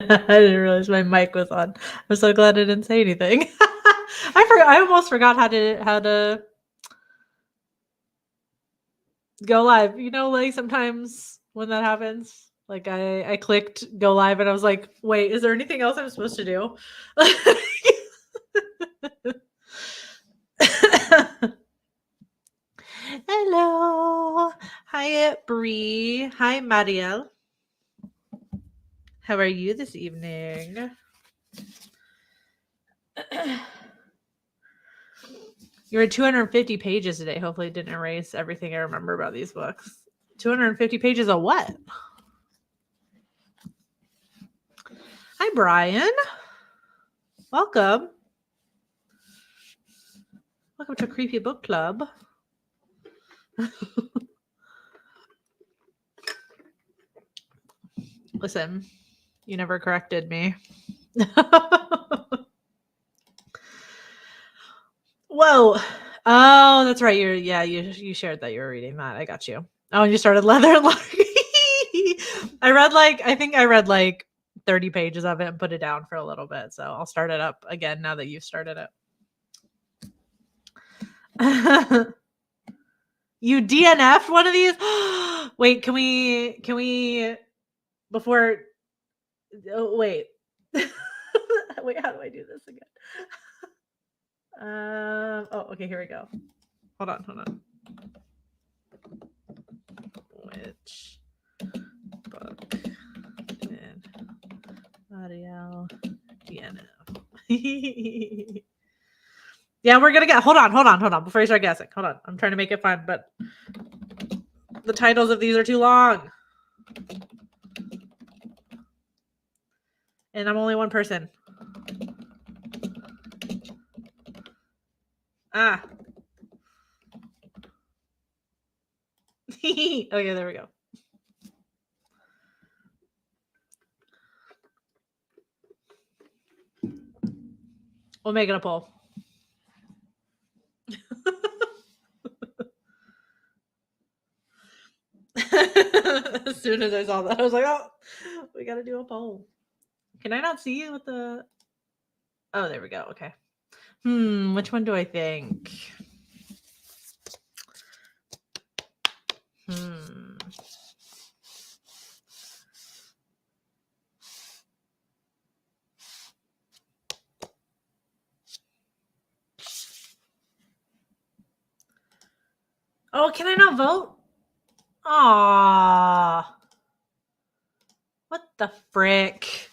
I didn't realize my mic was on. I'm so glad I didn't say anything. I almost forgot how to go live. You know, like sometimes when that happens, like I clicked go live and I was like, wait, is there anything else I'm supposed to do? Hello. Hi, Bree. Hi, Marielle. How are you this evening? You're at 250 pages today. Hopefully, it didn't erase everything I remember about these books. 250 pages of what? Hi, Brian. Welcome. Welcome to Creepy Book Club. Listen, you never corrected me. Whoa. Oh, that's right. You shared that you were reading that. I got you. Oh, and you started Leather and Luck. I think I read like 30 pages of it and put it down for a little bit. So I'll start it up again now that you've started it. You DNF'd one of these? Wait, can we before wait. Wait, how do I do this again? Okay, here we go. Hold on. Which book did Ariel DNF? Yeah, we're gonna get. Hold on. Before you start guessing, hold on. I'm trying to make it fun, but the titles of these are too long, and I'm only one person. Ah. Okay, there we go. We'll make it a poll. As soon as I saw that, I was like, oh, we got to do a poll. Can I not see what the... Oh, there we go. Okay. Which one do I think? Oh, can I not vote? Aww. What the frick?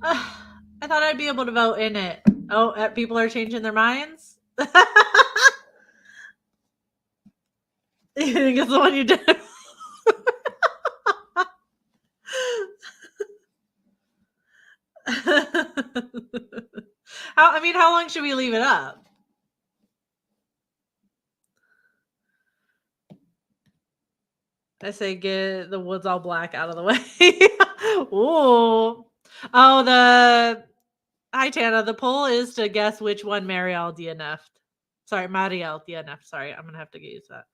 I thought I'd be able to vote in it. Oh, people are changing their minds? You think it's the one you did? How long should we leave it up? I say get the woods all black out of the way. Ooh. Oh, hi Tana. The poll is to guess which one Marielle DNF'd. Sorry, Marielle DNF'd. Sorry, I'm gonna have to use that.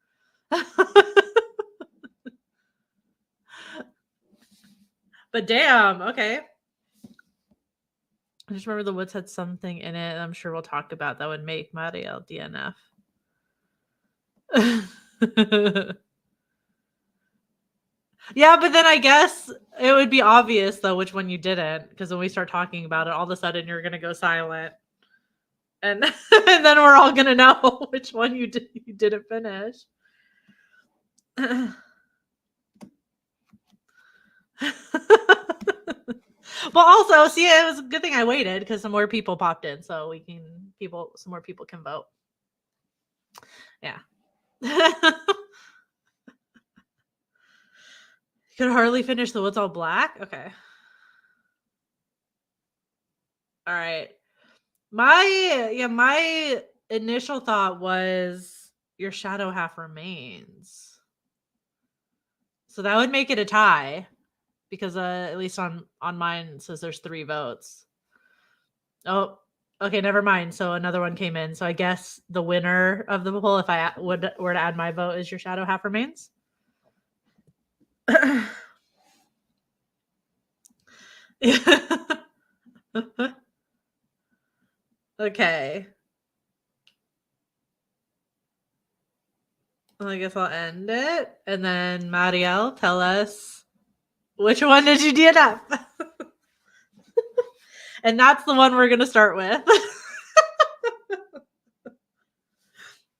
But damn, okay. I just remember the woods had something in it I'm sure we'll talk about that would make Marielle DNF. Yeah, but then I guess it would be obvious though which one you didn't, because when we start talking about it, all of a sudden you're gonna go silent, and and then we're all gonna know which one you didn't finish. Well, also, see, it was a good thing I waited because some more people popped in, so some more people can vote. Yeah. Could hardly finish the woods all black. Okay. All right. My initial thought was your shadow half remains. So that would make it a tie because at least on mine it says there's 3 votes. Oh, okay, never mind. So another one came in. So I guess the winner of the poll, if I were to add my vote, is your shadow half remains. Okay. Well, I guess I'll end it. And then Marielle, tell us which one did you DNF? And that's the one we're going to start with.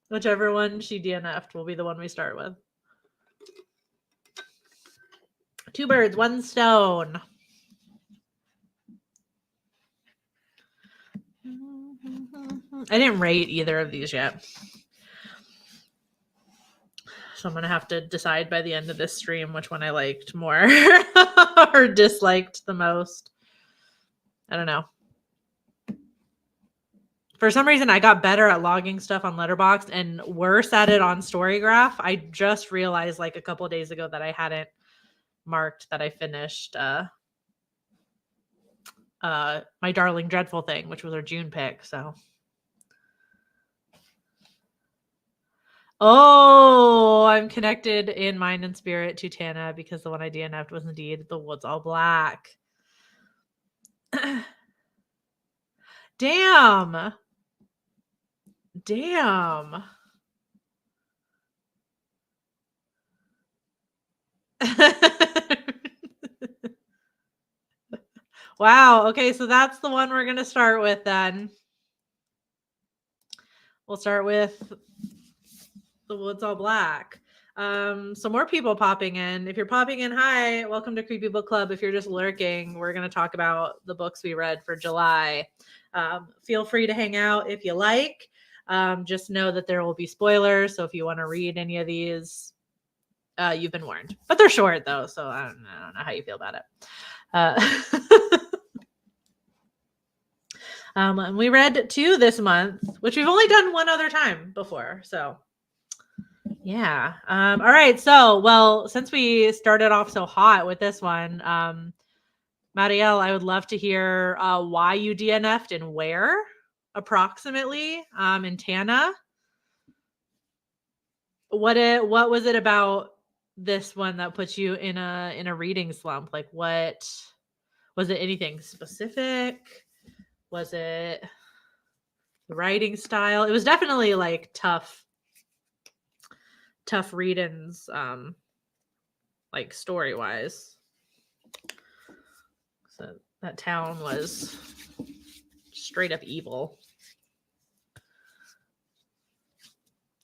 Whichever one she DNF'd will be the one we start with. 2 birds, 1 stone. I didn't rate either of these yet. So I'm going to have to decide by the end of this stream which one I liked more or disliked the most. I don't know. For some reason, I got better at logging stuff on Letterboxd and worse at it on Storygraph. I just realized like a couple of days ago that I hadn't marked that I finished My Darling Dreadful Thing, which was our June pick. So, oh, I'm connected in mind and spirit to Tana because the one I DNF'd was indeed The Woods All Black. Damn. Wow. Okay, so that's the one we're going to start with then. We'll start with The Woods All Black. So more people popping in. If you're popping in, hi, welcome to Creepy Book Club. If you're just lurking, we're going to talk about the books we read for July. Feel free to hang out if you like. Just know that there will be spoilers. So if you want to read any of these, you've been warned. But they're short though, so I don't know how you feel about it. And we read 2 this month, which we've only done one other time before. So yeah. All right. So, well, since we started off so hot with this one, Marielle, I would love to hear why you DNF'd and where approximately. And Tana, what was it about this one that puts you in a reading slump? Like, what was it? Anything specific? Was it the writing style? It was definitely like tough read-ins, like story-wise. So that town was straight up evil.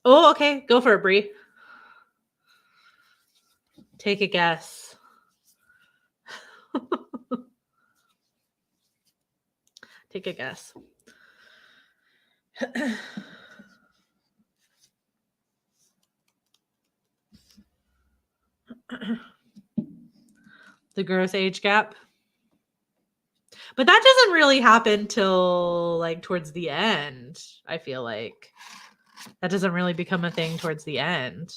Oh, okay. Go for it, Bree. Take a guess. Take a guess. The gross age gap. But that doesn't really happen till like towards the end. I feel like that doesn't really become a thing towards the end.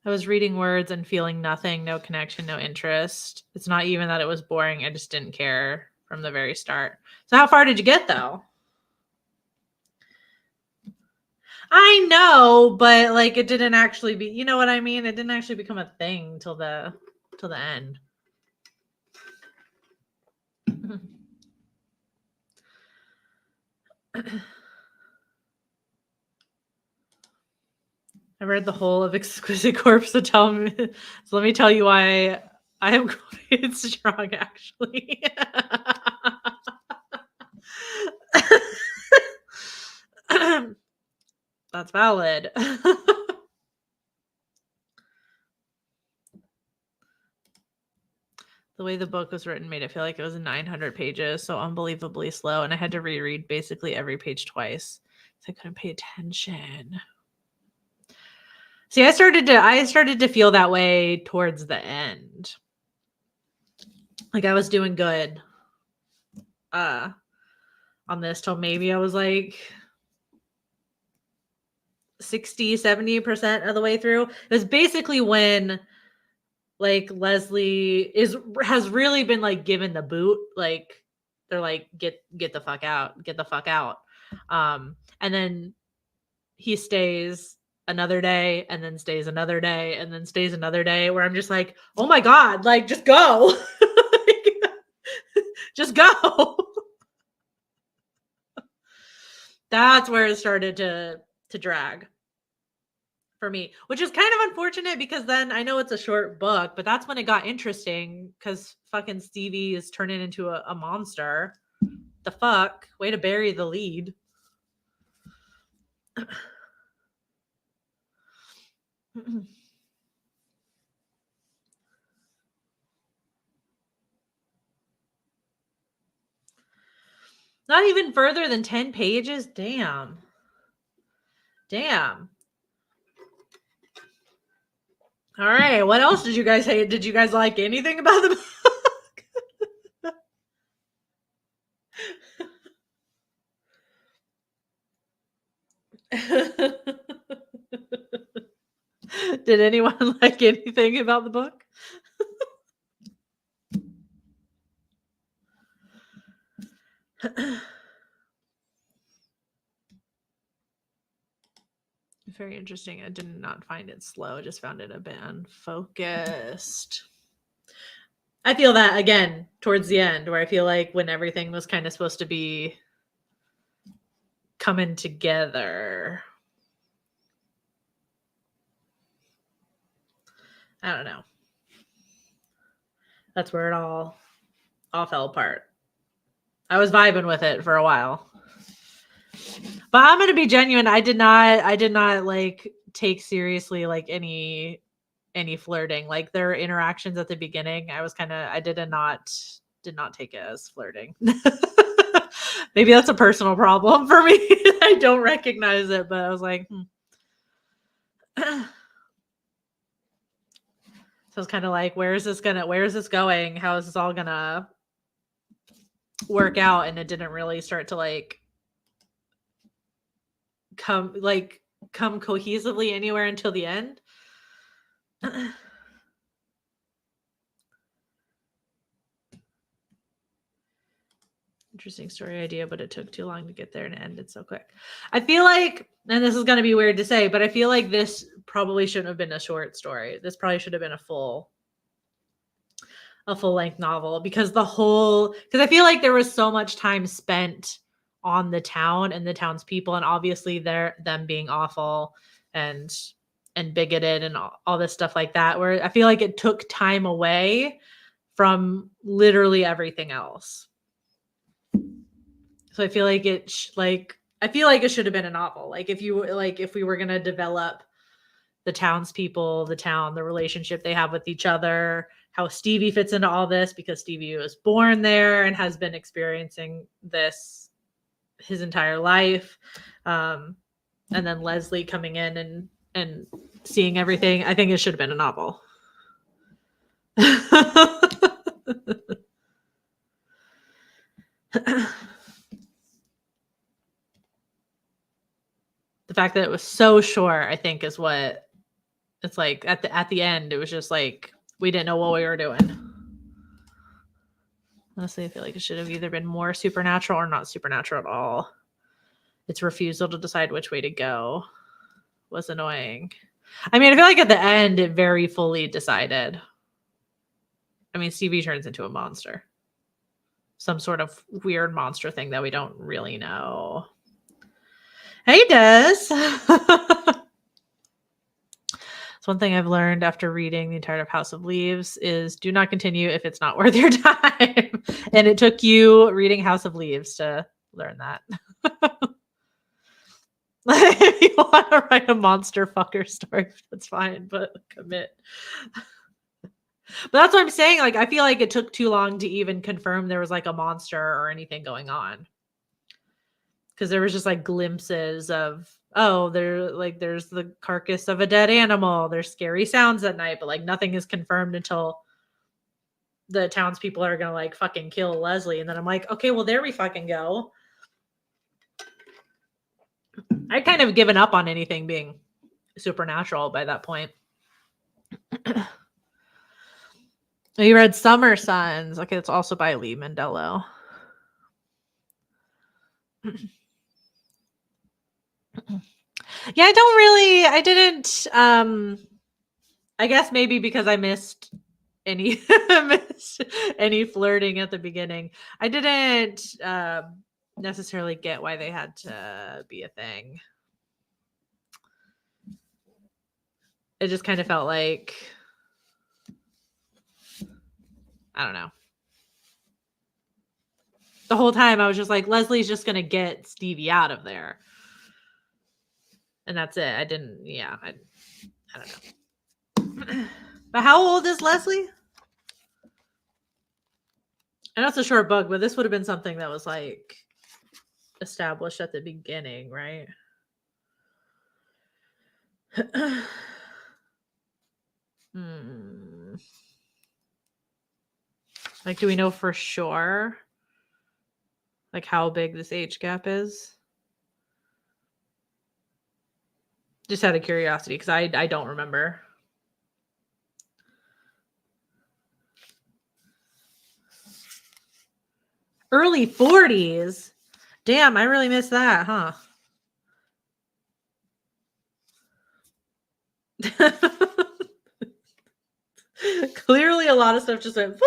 I was reading words and feeling nothing, no connection, no interest. It's not even that it was boring. I just didn't care from the very start. So how far did you get though? I know, but like it didn't actually be, you know what I mean? It didn't actually become a thing till the end. I read the whole of Exquisite Corpse, so let me tell you why I am quite strong, actually. That's valid. The way the book was written made it feel like it was 900 pages, so unbelievably slow, and I had to reread basically every page twice. So I couldn't pay attention. See, I started to feel that way towards the end. Like I was doing good on this till maybe I was like 60-70% of the way through. It was basically when like Leslie has really been like given the boot. Like they're like, get the fuck out. And then he stays another day and then stays another day and then stays another day, where I'm just like, oh my God, like just go. Just go. That's where it started to drag for me, which is kind of unfortunate because then I know it's a short book, but that's when it got interesting because fucking Stevie is turning into a monster. The fuck? Way to bury the lead. Not even further than 10 pages? Damn. Damn. All right. What else did you guys hate? Did you guys like anything about the book? Did anyone like anything about the book? Very interesting. I did not find it slow. I just found it a bit unfocused. I feel that again towards the end, where I feel like when everything was kind of supposed to be coming together. I don't know. That's where it all fell apart. I was vibing with it for a while. But I'm going to be genuine. I did not like take seriously like any flirting. Like their interactions at the beginning, I did not take it as flirting. Maybe that's a personal problem for me. I don't recognize it, but I was like, So it's kind of like, where is this going? How is this all gonna work out? And it didn't really start to like come cohesively anywhere until the end. Interesting story idea, but it took too long to get there and it ended so quick. I feel like, and this is going to be weird to say, but I feel like this probably shouldn't have been a short story. This probably should have been a full length novel, because I feel like there was so much time spent on the town and the townspeople, and obviously them being awful and bigoted and all this stuff like that, where I feel like it took time away from literally everything else. So I feel like it should have been a novel. Like if we were going to develop the townspeople, the town, the relationship they have with each other, how Stevie fits into all this, because Stevie was born there and has been experiencing this his entire life. And then Leslie coming in and seeing everything. I think it should have been a novel. The fact that it was so short, I think, is what it's like. At the end, it was just like we didn't know what we were doing. Honestly, I feel like it should have either been more supernatural or not supernatural at all. Its refusal to decide which way to go was annoying. I mean, I feel like at the end, it very fully decided. I mean, Stevie turns into a monster. Some sort of weird monster thing that we don't really know. Hey, Des. So one thing I've learned after reading the entirety of House of Leaves is do not continue if it's not worth your time. And it took you reading House of Leaves to learn that. If you want to write a monster fucker story, that's fine, but commit. But that's what I'm saying. Like, I feel like it took too long to even confirm there was like a monster or anything going on. Because there was just like glimpses of, there's the carcass of a dead animal. There's scary sounds at night, but like nothing is confirmed until the townspeople are gonna like fucking kill Leslie. And then I'm like, okay, well, there we fucking go. I kind of given up on anything being supernatural by that point. You read Summer Sons. Okay, it's also by Lee Mandello. Yeah, I didn't, I guess maybe because I missed any missed any flirting at the beginning. I didn't, necessarily get why they had to be a thing. It just kind of felt like, I don't know. The whole time I was just like, Leslie's just gonna get Stevie out of there. And that's it. I don't know. But how old is Leslie? I know it's a short book, but this would have been something that was like established at the beginning, right? Hmm. Like, do we know for sure, like, how big this age gap is? Just out of curiosity, because I don't remember. Early 40s. Damn, I really missed that, huh? Clearly, a lot of stuff just went.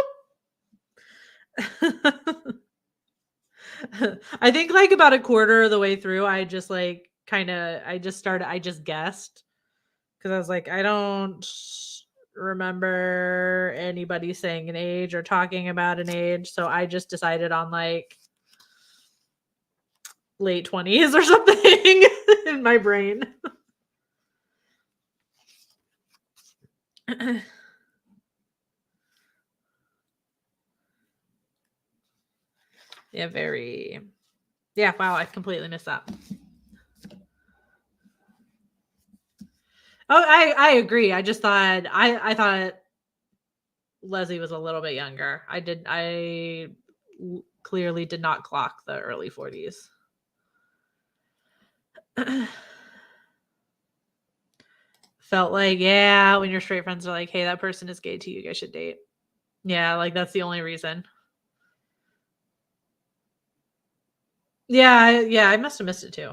I think like about a quarter of the way through, I just like I just guessed because I was like, I don't remember anybody saying an age or talking about an age, so I just decided on like late 20s or something in my brain. Yeah, very. Yeah, wow, I completely missed that. Oh, I agree. I just thought I thought Leslie was a little bit younger. I clearly did not clock the early 40s. Felt like, yeah, when your straight friends are like, hey, that person is gay too, you guys should date. Yeah, like that's the only reason. Yeah, I must have missed it too.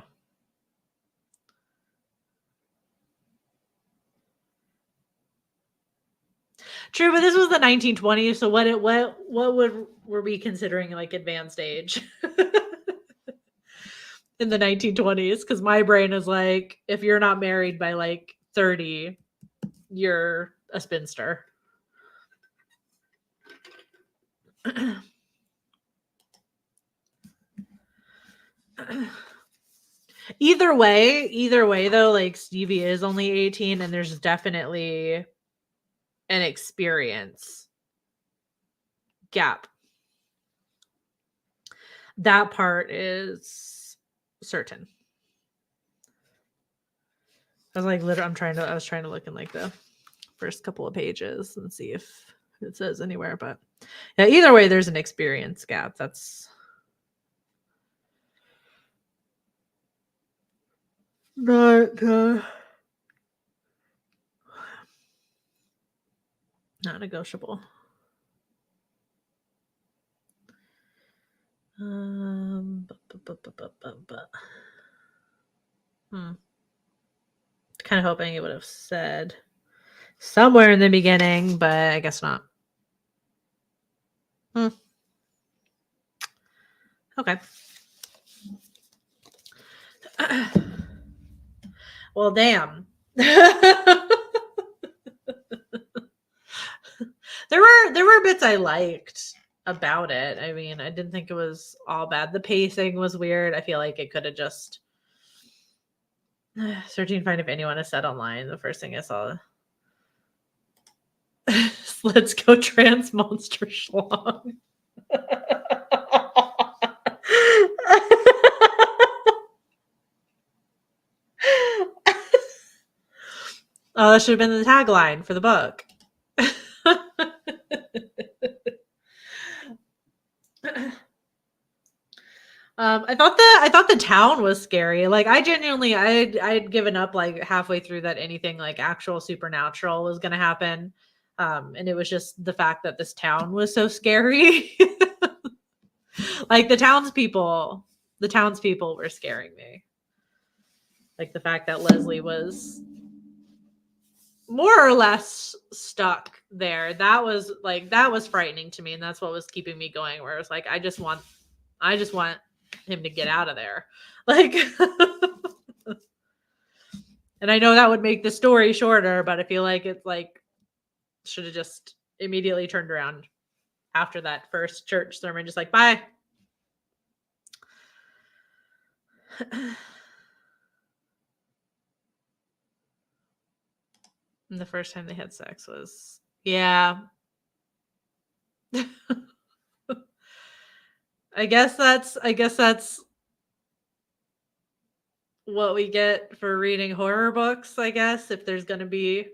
True, but this was the 1920s, so what were we considering like advanced age? In the 1920s, because my brain is like, if you're not married by like 30, you're a spinster. Either way though, like Stevie is only 18 and there's definitely an experience gap. That part is certain. I was like, literally, I was trying to look in like the first couple of pages and see if it says anywhere, but yeah, either way, there's an experience gap. That's not not negotiable. Kind of hoping it would have said somewhere in the beginning, but I guess not. Okay. Well, damn. There were bits I liked about it. I mean, I didn't think it was all bad. The pacing was weird. I feel like it could have just searching to find if anyone has said online. The first thing I saw. Let's go trans monster schlong. Oh, that should have been the tagline for the book. I thought the town was scary. Like I genuinely I'd given up like halfway through that anything like actual supernatural was gonna happen. And it was just the fact that this town was so scary. Like the townspeople were scaring me. Like the fact that Leslie was more or less stuck there. That was frightening to me, and that's what was keeping me going. Where it's like, I just want him to get out of there. Like, and I know that would make the story shorter, but I feel like it's like should have just immediately turned around after that first church sermon, just like, bye. And the first time they had sex was, yeah. I guess that's what we get for reading horror books, I guess. If there's going to be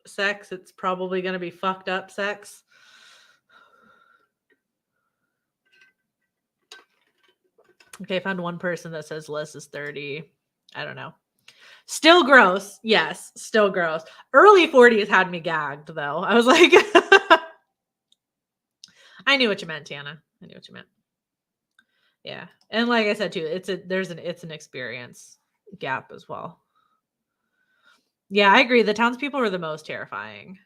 sex, it's probably going to be fucked up sex. Okay, I found one person that says Les is 30. I don't know. Still gross. Yes, still gross. Early 40s had me gagged, though. I was like, I knew what you meant, Tana. I knew what you meant. Yeah. And like I said, too, it's an experience gap as well. Yeah, I agree. The townspeople were the most terrifying.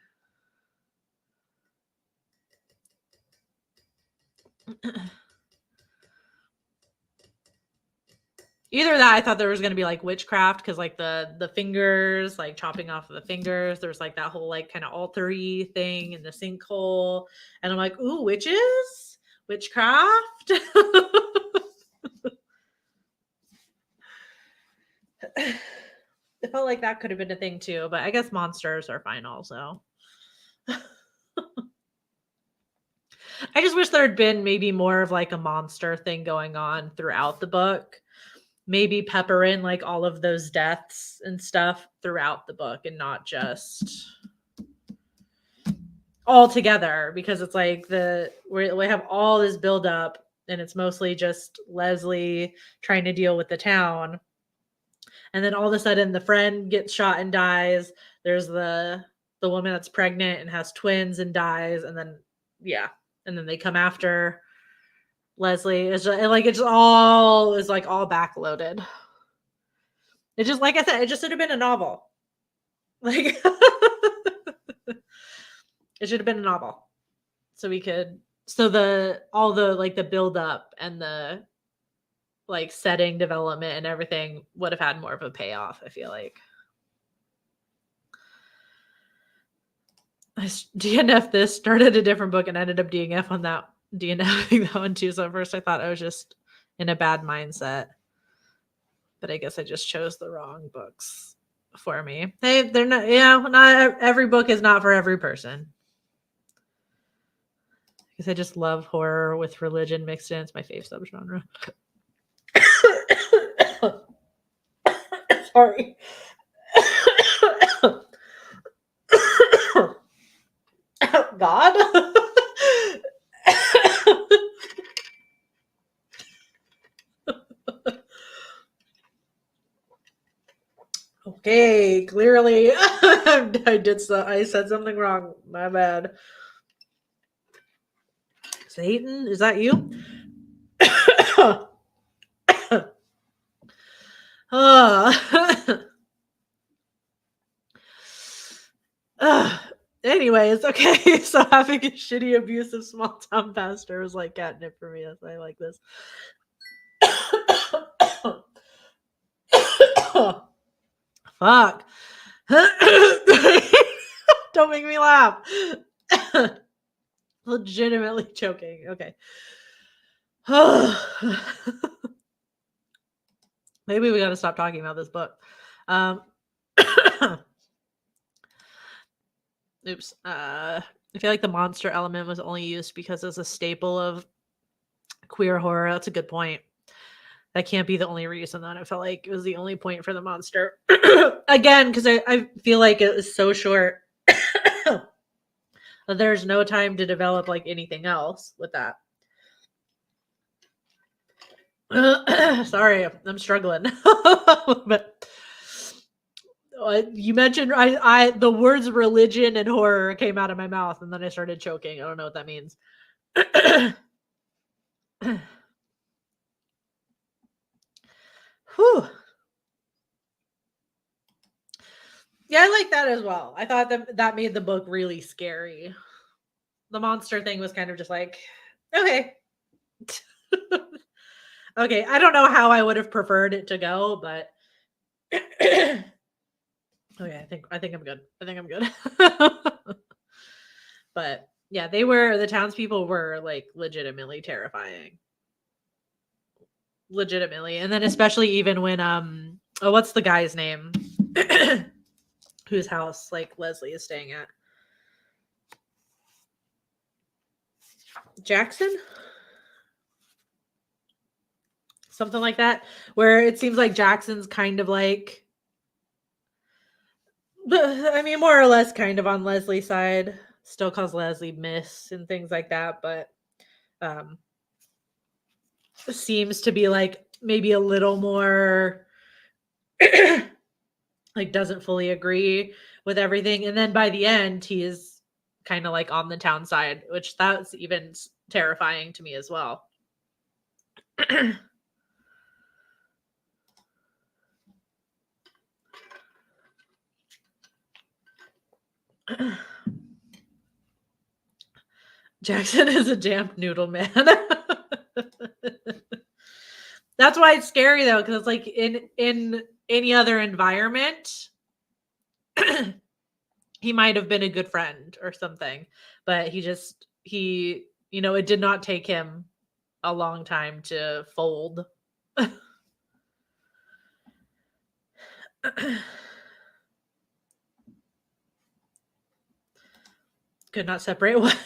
Either that, I thought there was going to be like witchcraft because like the fingers, like chopping off the fingers. There's like that whole like kind of altar-y thing in the sinkhole, and I'm like, ooh, witches, witchcraft. It felt like that could have been a thing too, but I guess monsters are fine also. I just wish there had been maybe more of like a monster thing going on throughout the book. Maybe pepper in like all of those deaths and stuff throughout the book and not just all together, because it's like we have all this build up and it's mostly just Leslie trying to deal with the town. And then all of a sudden the friend gets shot and dies. There's the woman that's pregnant and has twins and dies. And then, yeah. And then they come after Leslie. It's just, like, it's all is like all backloaded. It just, like I said, it just should have been a novel. Like, it should have been a novel. So we could, all the like the build up and the like setting development and everything would have had more of a payoff, I feel like. I DNF this, started a different book and ended up DNF on that, DNFing that one too. So at first I thought I was just in a bad mindset, but I guess I just chose the wrong books for me. Hey, they're not, not every book is not for every person. Because I just love horror with religion mixed in. It's my fave subgenre. Sorry. God. Okay, clearly I said something wrong. My bad. Satan, is that you? Anyways, okay. So having a shitty, abusive small town pastor was like catnip for me. That's why I like this. Fuck. Don't make me laugh. Legitimately choking. Okay. Maybe we got to stop talking about this book. Oops. I feel like the monster element was only used because it's a staple of queer horror. That's a good point. That can't be the only reason that I felt like it was the only point for the monster. Again, because I feel like it was so short. There's no time to develop like anything else with that. Sorry, I'm struggling. But you mentioned I the words religion and horror came out of my mouth, and then I started choking. I don't know what that means. Whew. like that as well. I thought that made the book really scary. The monster thing was kind of just like, okay. Okay, I don't know how I would have preferred it to go, but okay, I think I'm good. I think I'm good. But yeah, the townspeople were like legitimately terrifying. Legitimately. And then especially even when oh, what's the guy's name? Whose house like Leslie is staying at? Jackson? Something like that, where it seems like Jackson's kind of like, I mean, more or less kind of on Leslie's side. Still calls Leslie Miss and things like that, but um seems to be like maybe a little more like doesn't fully agree with everything. And then by the end, he is kind of like on the town side, which that's even terrifying to me as well. Jackson is a damp noodle man. That's why it's scary though, because it's like in any other environment, he might have been a good friend or something, but he it did not take him a long time to fold. Could not separate one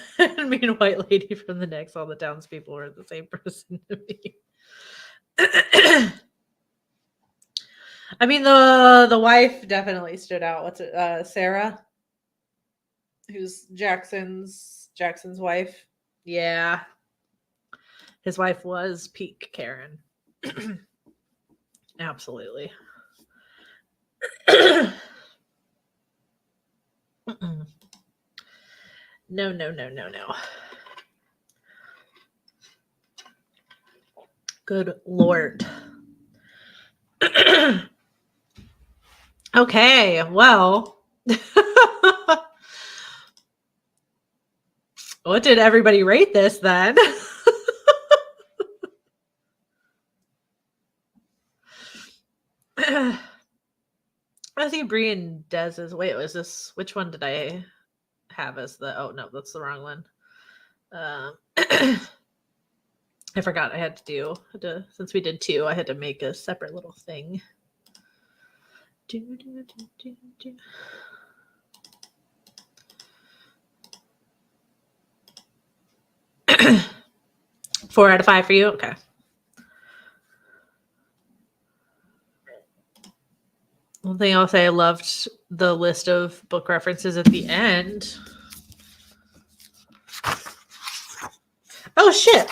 mean white lady from the next. All the townspeople were the same person to me. I mean, the wife definitely stood out. What's it? Sarah, who's Jackson's wife. Yeah, his wife was peak Karen. Absolutely. No, no, no, no, no. Good Lord. Okay, well. What did everybody rate this then? I think Brie and Des is. Wait, was this? Which one did I have as the? Oh no, that's the wrong one. I forgot I had to since we did 2, I had to make a separate little thing. 4 out of 5 for you. Okay. One thing I'll say, I loved the list of book references at the end. Oh shit.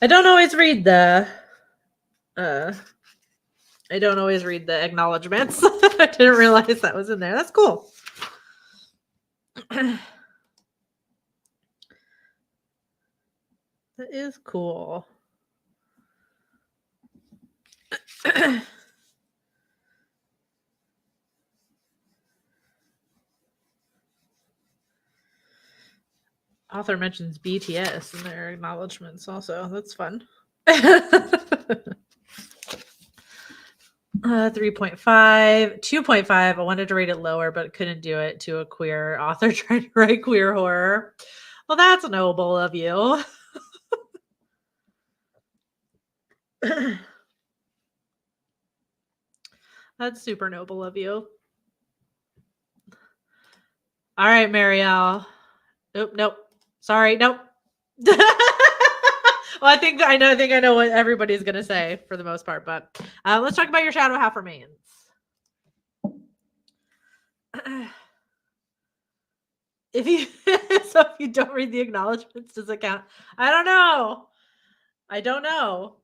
I don't always read the acknowledgments. I didn't realize that was in there. That's cool. That is cool. Author mentions BTS in their acknowledgments also. That's fun. 3.5, 2.5. I wanted to rate it lower, but couldn't do it to a queer author trying to write queer horror. Well, that's noble of you. That's super noble of you. All right, Marielle. Nope. Sorry, nope. Well, I think I know what everybody's gonna say for the most part, but let's talk about your shadow half remains. If you don't read the acknowledgments, does it count? I don't know.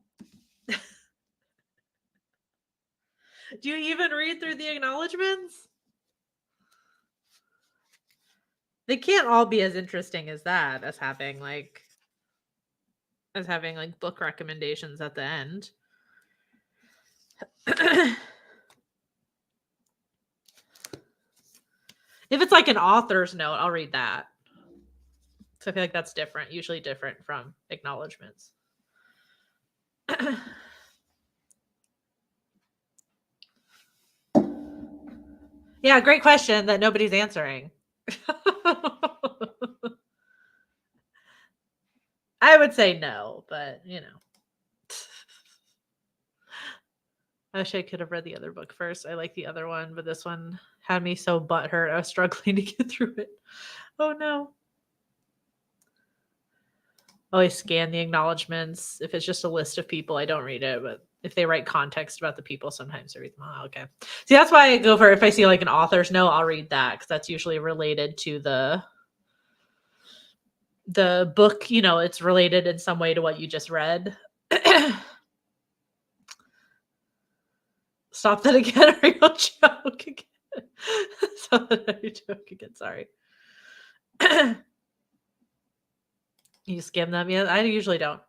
Do you even read through the acknowledgments? They can't all be as interesting as that, as having like as having like book recommendations at the end. If it's like an author's note, I'll read that. So I feel like that's different, usually different from acknowledgments. Yeah, great question that nobody's answering. I would say no, but you know. I wish I could have read the other book first. I like the other one, but this one had me so butthurt. I was struggling to get through it. Oh no. Always scan the acknowledgments. If it's just a list of people, I don't read it. But if they write context about the people, sometimes I read them. Oh, okay. See, that's why I go for, if I see like an author's note, I'll read that because that's usually related to the book. You know, it's related in some way to what you just read. Stop that again, or you'll joke again. Stop that, or you joke again. Sorry. You skim them? Yeah, I usually don't.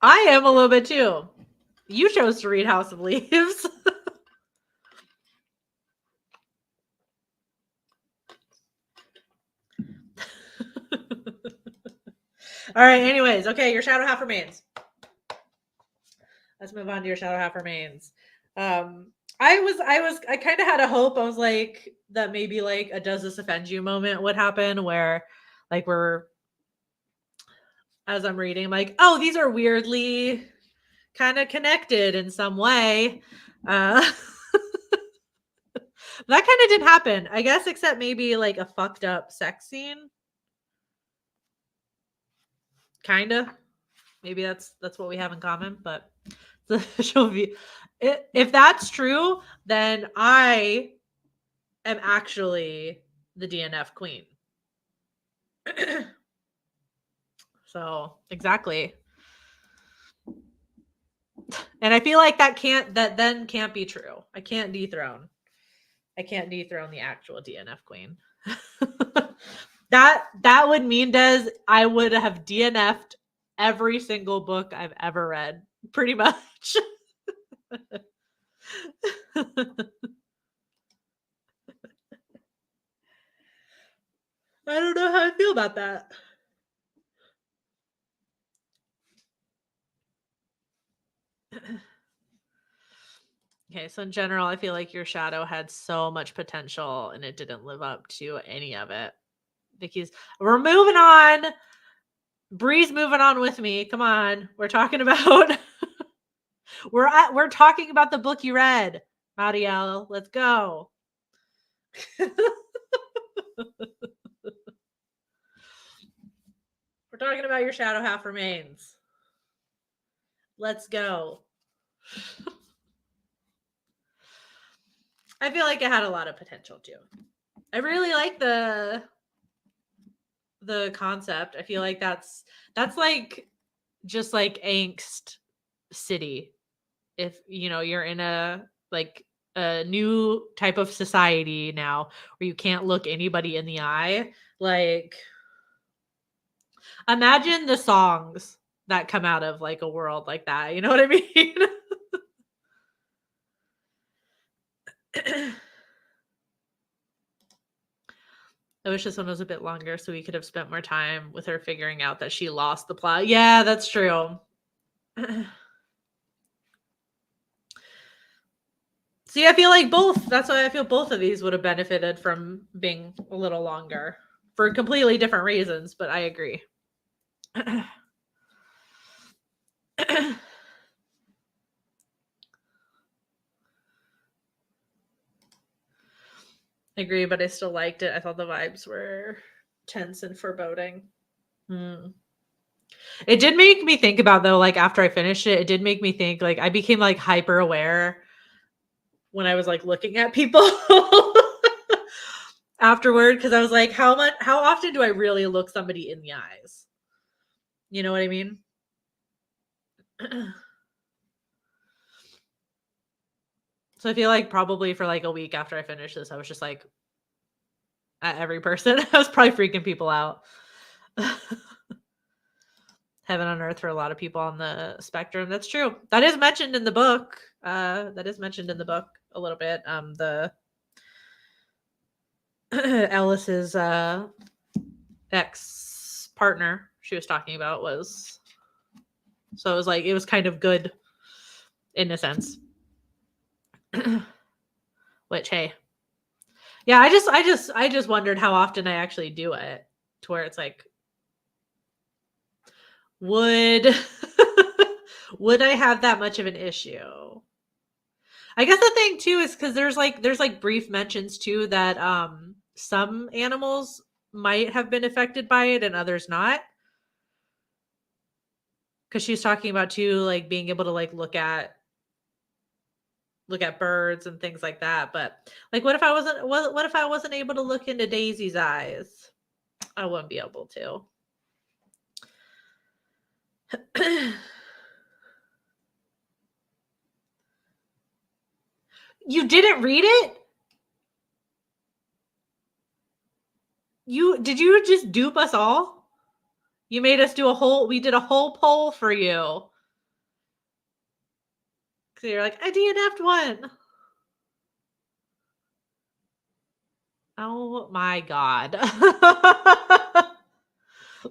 I am a little bit too. You chose to read House of Leaves. All right, anyways. Okay, your shadow half remains. Let's move on to your shadow half remains. I kind of had a hope. I was like, that maybe like a does this offend you moment would happen where like as I'm reading, I'm like, oh, these are weirdly kind of connected in some way. That kind of didn't happen, I guess, except maybe like a fucked up sex scene. Kind of. Maybe that's what we have in common, but the show view. If that's true, then I am actually the DNF queen. So exactly. And I feel like that then can't be true. I can't dethrone the actual DNF queen. that would mean, Des, I would have DNF'd every single book I've ever read, pretty much. I don't know how I feel about that. Okay, so in general, I feel like your shadow had so much potential and it didn't live up to any of it. Vicky's, we're moving on. Bree's moving on with me. Come on. We're talking about we're talking about the book you read, Marielle. Let's go. We're talking about your shadow half remains. Let's go. I feel like it had a lot of potential too. I really like the concept. I feel like that's like just like angst city. If you know you're in a like a new type of society now where you can't look anybody in the eye, like imagine the songs that come out of like a world like that. You know what I mean? I wish this one was a bit longer so we could have spent more time with her figuring out that she lost the plot. Yeah, that's true. See, I feel like both. That's why I feel both of these would have benefited from being a little longer for completely different reasons, but I agree. I agree, but I still liked it. I thought the vibes were tense and foreboding. It did make me think about, though, like after I finished it, it did make me think, like I became like hyper aware when I was like looking at people afterward, because I was like, how often do I really look somebody in the eyes? You know what I mean? So I feel like probably for like a week after I finished this, I was just like at every person. I was probably freaking people out. Heaven on earth for a lot of people on the spectrum. That's true. That is mentioned in the book. That is mentioned in the book a little bit. The Ellis's ex partner she was talking about was, so it was like it was kind of good in a sense. Which, hey, yeah, I just wondered how often I actually do it, to where it's like, would would I have that much of an issue? I guess the thing too is because there's like brief mentions too that some animals might have been affected by it and others not. Because she's talking about too, like being able to like look at birds and things like that. But like, what if I wasn't able to look into Daisy's eyes? I wouldn't be able to. You didn't read it? Did you just dupe us all? You made us we did a whole poll for you. So you're like, I DNF'd one. Oh my God.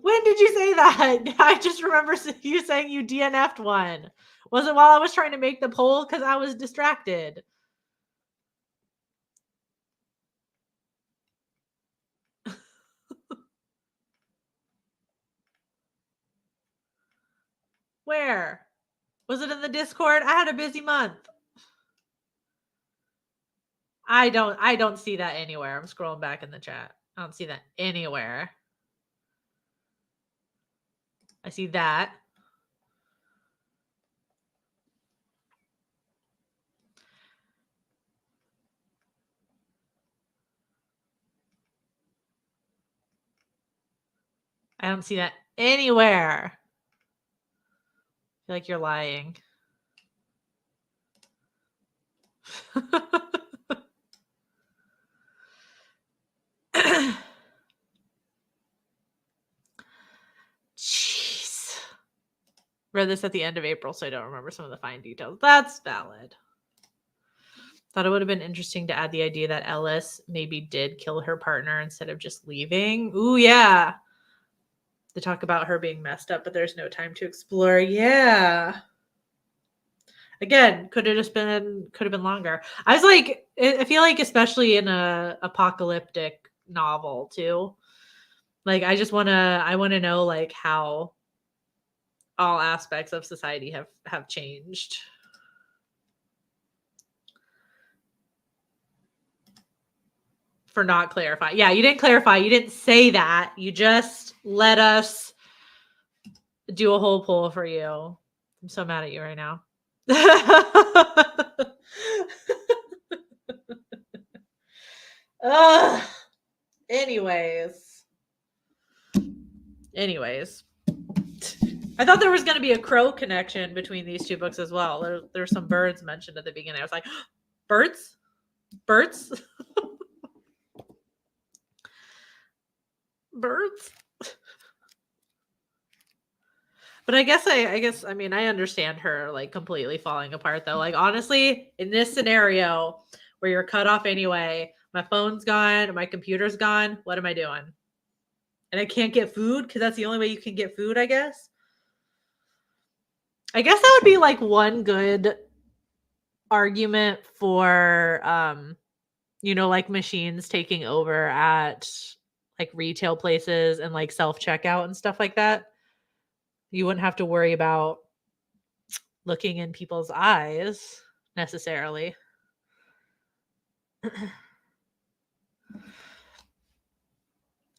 When did you say that? I just remember you saying you DNF'd one. Was it while I was trying to make the poll? Because I was distracted. Where? Was it in the Discord? I had a busy month. I don't see that anywhere. I'm scrolling back in the chat. I don't see that anywhere. I see that. I don't see that anywhere. I feel like you're lying. Jeez. Read this at the end of April, so I don't remember some of the fine details. That's valid. Thought it would have been interesting to add the idea that Ellis maybe did kill her partner instead of just leaving. Ooh, yeah. They talk about her being messed up, but there's no time to explore. Yeah. Again, could have been longer. I was like, I feel like especially in a apocalyptic novel too. Like I want to know like how all aspects of society have changed. For not clarifying. Yeah, you didn't clarify. You didn't say that. You just let us do a whole poll for you. I'm so mad at you right now. Ugh. Anyways. I thought there was going to be a crow connection between these two books as well. There's some birds mentioned at the beginning. I was like, birds? Birds? Birds? But I guess I mean I understand her like completely falling apart though. Like honestly, in this scenario where you're cut off anyway, my phone's gone, my computer's gone, what am I doing? And I can't get food because that's the only way you can get food, I guess. I guess that would be like one good argument for like machines taking over at like retail places and like self-checkout and stuff like that. You wouldn't have to worry about looking in people's eyes necessarily.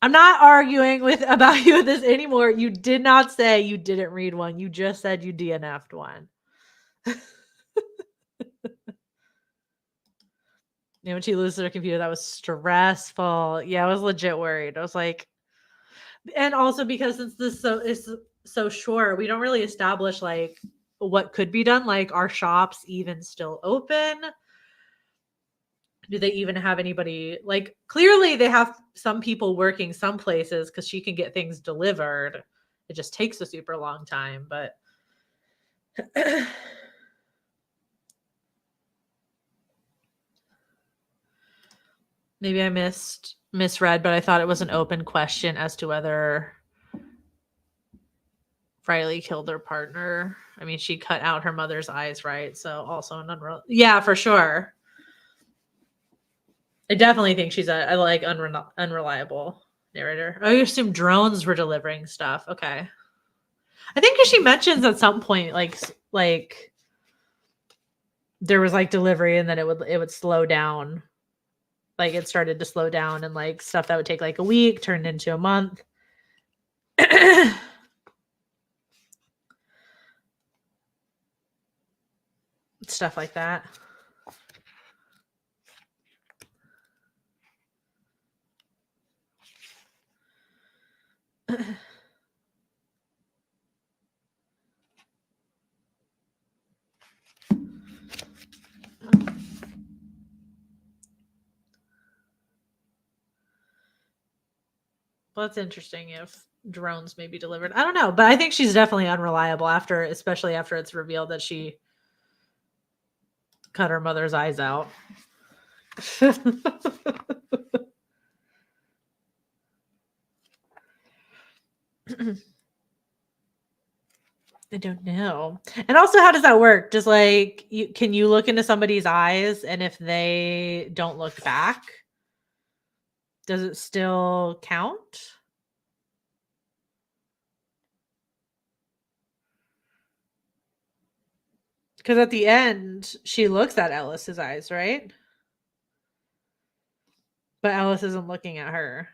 I'm not arguing about you with this anymore. You did not say you didn't read one. You just said you DNF'd one. When she loses her computer, that was stressful. Yeah, I was legit worried. I was like, and also because since this is so short, we don't really establish like what could be done. Like, are shops even still open? Do they even have anybody like clearly they have some people working some places because she can get things delivered. It just takes a super long time, but maybe I misread, but I thought it was an open question as to whether Riley killed her partner. I mean, she cut out her mother's eyes, right? So also an yeah, for sure. I definitely think she's a like unreliable narrator. Oh, you assume drones were delivering stuff. Okay. I think she mentions at some point like there was like delivery and then it would slow down. Like it started to slow down and like stuff that would take like a week turned into a month. Stuff like that. Well, that's interesting if drones may be delivered. I don't know, but I think she's definitely unreliable especially after it's revealed that she cut her mother's eyes out. I don't know. And also, how does that work? Just like can you look into somebody's eyes and if they don't look back, does it still count? Because at the end, she looks at Ellis's eyes, right? But Ellis isn't looking at her.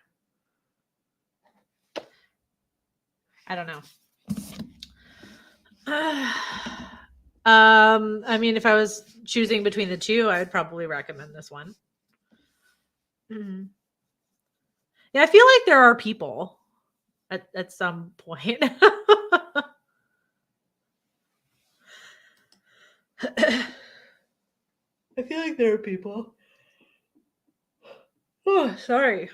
I don't know. I mean, if I was choosing between the two, I would probably recommend this one. Mm-hmm. Yeah, I feel like there are people at some point. I feel like there are people. Oh, sorry.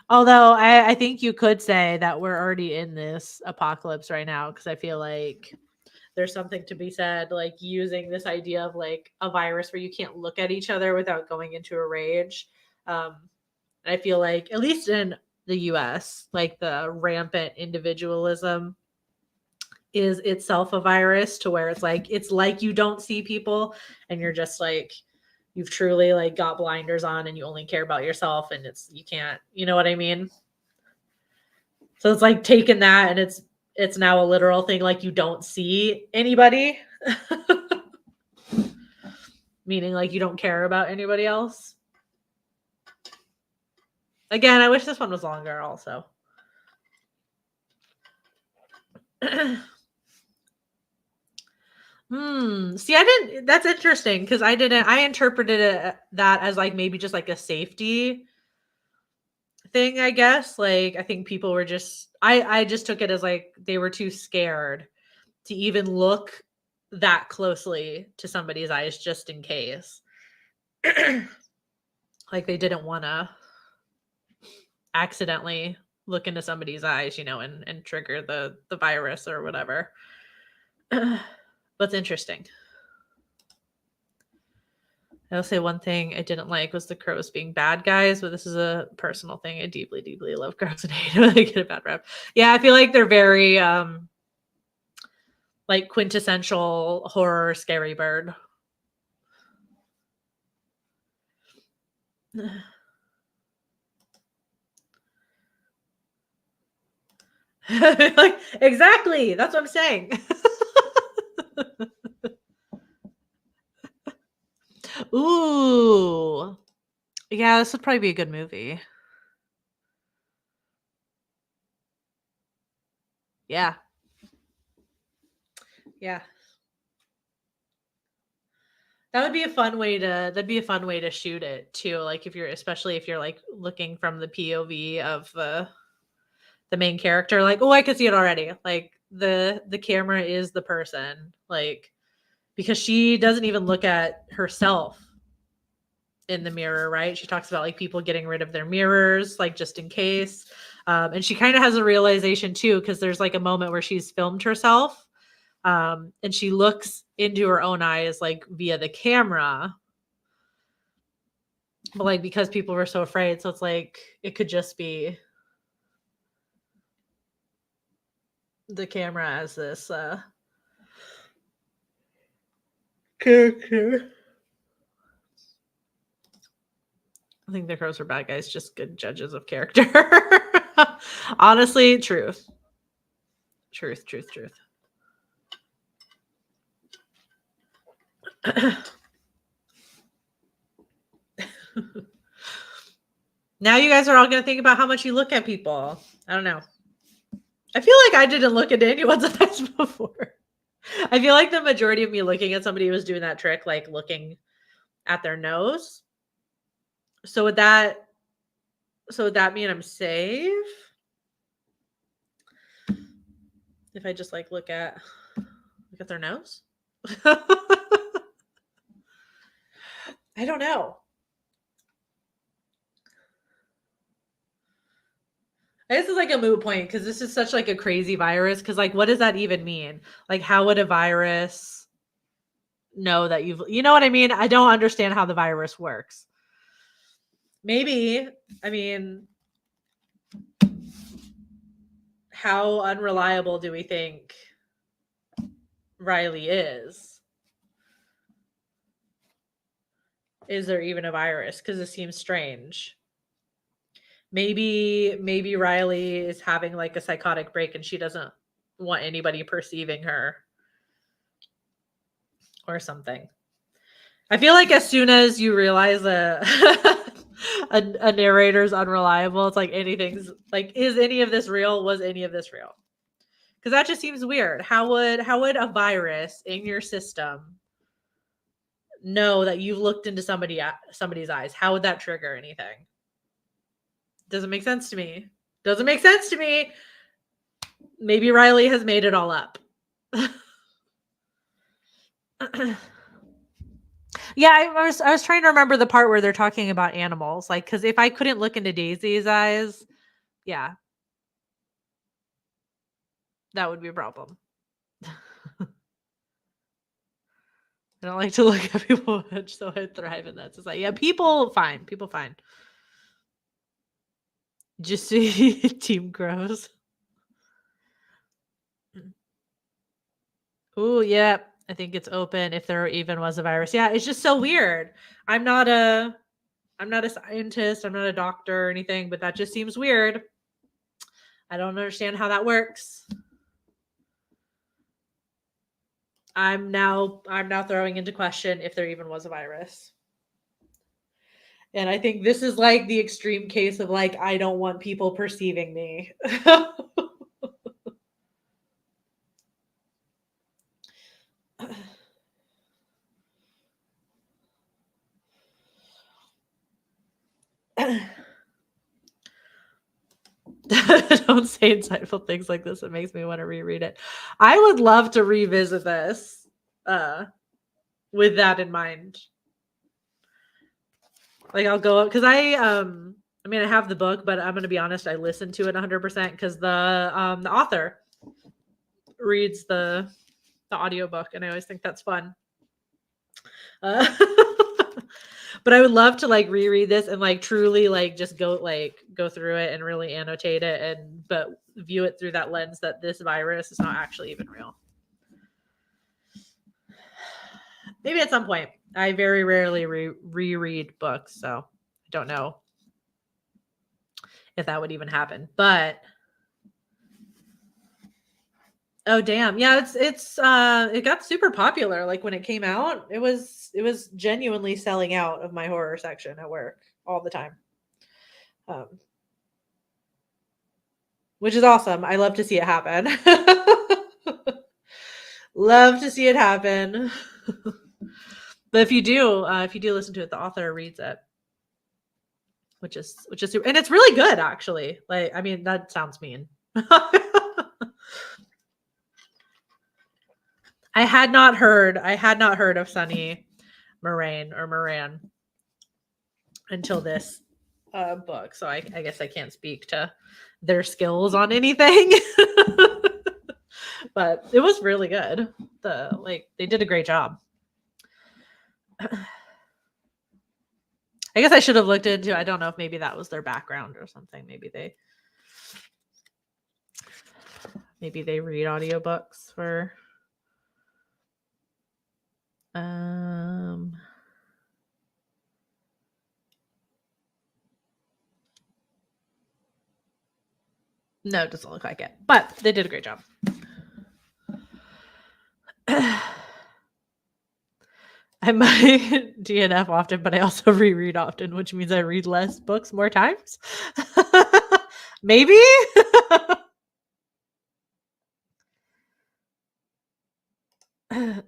Although I think you could say that we're already in this apocalypse right now because I feel like there's something to be said, like using this idea of like a virus where you can't look at each other without going into a rage. I feel like, at least in the US, like the rampant individualism is itself a virus to where it's like you don't see people and you're just like you've truly like got blinders on and you only care about yourself and you can't, you know what I mean? So it's like taking that and it's now a literal thing, like you don't see anybody. Meaning like you don't care about anybody else. Again, I wish this one was longer also. See, I didn't that's interesting because I interpreted that as like maybe just like a safety thing, I guess. Like I think people were just I just took it as like they were too scared to even look that closely to somebody's eyes just in case. Like they didn't want to accidentally look into somebody's eyes, and trigger the virus or whatever. What's interesting. I'll say one thing I didn't like was the crows being bad guys, but this is a personal thing. I deeply, deeply love crows and hate when they get a bad rep. Yeah, I feel like they're very like quintessential horror scary bird. Like, exactly. That's what I'm saying. Ooh. Yeah, this would probably be a good movie. Yeah. Yeah. That'd be a fun way to shoot it too. Like especially if you're like looking from the POV of the main character, like, oh, I could see it already. Like the camera is the person, like because she doesn't even look at herself in the mirror, right? She talks about like people getting rid of their mirrors, like just in case. And she kind of has a realization too, because there's like a moment where she's filmed herself, and she looks into her own eyes like via the camera, but like because people were so afraid, so it's like it could just be the camera as this character. I think the crows are bad guys, just good judges of character. Honestly, truth. Now you guys are all going to think about how much you look at people. I don't know. I feel like I didn't look into anyone's eyes before. I feel like the majority of me looking at somebody was doing that trick, like looking at their nose. So would that mean I'm safe? If I just like look at their nose? I don't know. This is like a moot point because this is such like a crazy virus. Because like, what does that even mean? Like, how would a virus know that you know what I mean? I don't understand how the virus works. Maybe, I mean, how unreliable do we think Riley is? Is there even a virus? Because it seems strange. Maybe Riley is having like a psychotic break and she doesn't want anybody perceiving her or something. I feel like as soon as you realize a narrator's unreliable, it's like anything's like, is any of this real? Was any of this real? Because that just seems weird. How would a virus in your system know that you've looked into somebody's eyes? How would that trigger anything? Doesn't make sense to me. Doesn't make sense to me. Maybe Riley has made it all up. Yeah, I was trying to remember the part where they're talking about animals, like because if I couldn't look into Daisy's eyes, yeah, that would be a problem. I don't like to look at people much, so I thrive in that society. Yeah, people fine. Just see Team Gross. Oh, yeah. I think it's open if there even was a virus. Yeah, it's just so weird. I'm not a scientist, I'm not a doctor or anything, but that just seems weird. I don't understand how that works. I'm now throwing into question if there even was a virus. And I think this is like the extreme case of like, I don't want people perceiving me. Don't say insightful things like this. It makes me want to reread it. I would love to revisit this with that in mind. Like I'll go because I mean I have the book, but I'm gonna be honest, I listened to it 100% because the author reads the audiobook, and I always think that's fun. But I would love to like reread this and like truly like just go through it and really annotate it but view it through that lens that this virus is not actually even real. Maybe at some point. I very rarely reread books, so I don't know if that would even happen. But oh damn, yeah, it got super popular. Like when it came out, it was genuinely selling out of my horror section at work all the time, which is awesome. I love to see it happen. Love to see it happen. But if you do listen to it, the author reads it, which is super, and it's really good actually. Like, I mean, that sounds mean. I had not heard of Sunny Moraine or Moran until this book, so I guess I can't speak to their skills on anything. But it was really good. They did a great job. I guess I should have looked into, I don't know if maybe that was their background or something. Maybe they read audiobooks for no, it doesn't look like it, but they did a great job. I might DNF often, but I also reread often, which means I read less books more times. Maybe.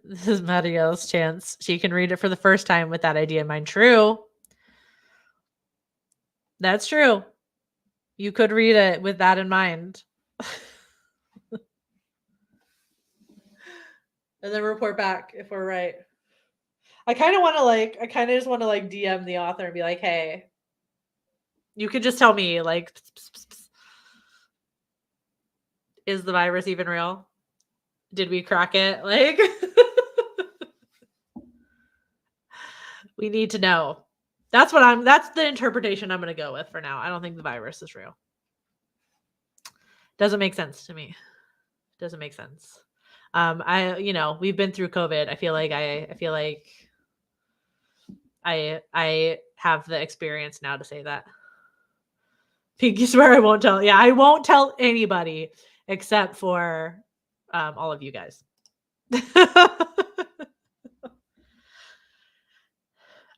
This is Marielle's chance. She can read it for the first time with that idea in mind. True. That's true. You could read it with that in mind. And then report back if we're right. I kind of just want to DM the author and be like, hey, you could just tell me, like, is the virus even real? Did we crack it? Like, we need to know. That's the interpretation I'm going to go with for now. I don't think the virus is real. Doesn't make sense to me. Doesn't make sense. We've been through COVID. I feel like I have the experience now to say that. Pinky swear I won't tell. Yeah, I won't tell anybody except for all of you guys.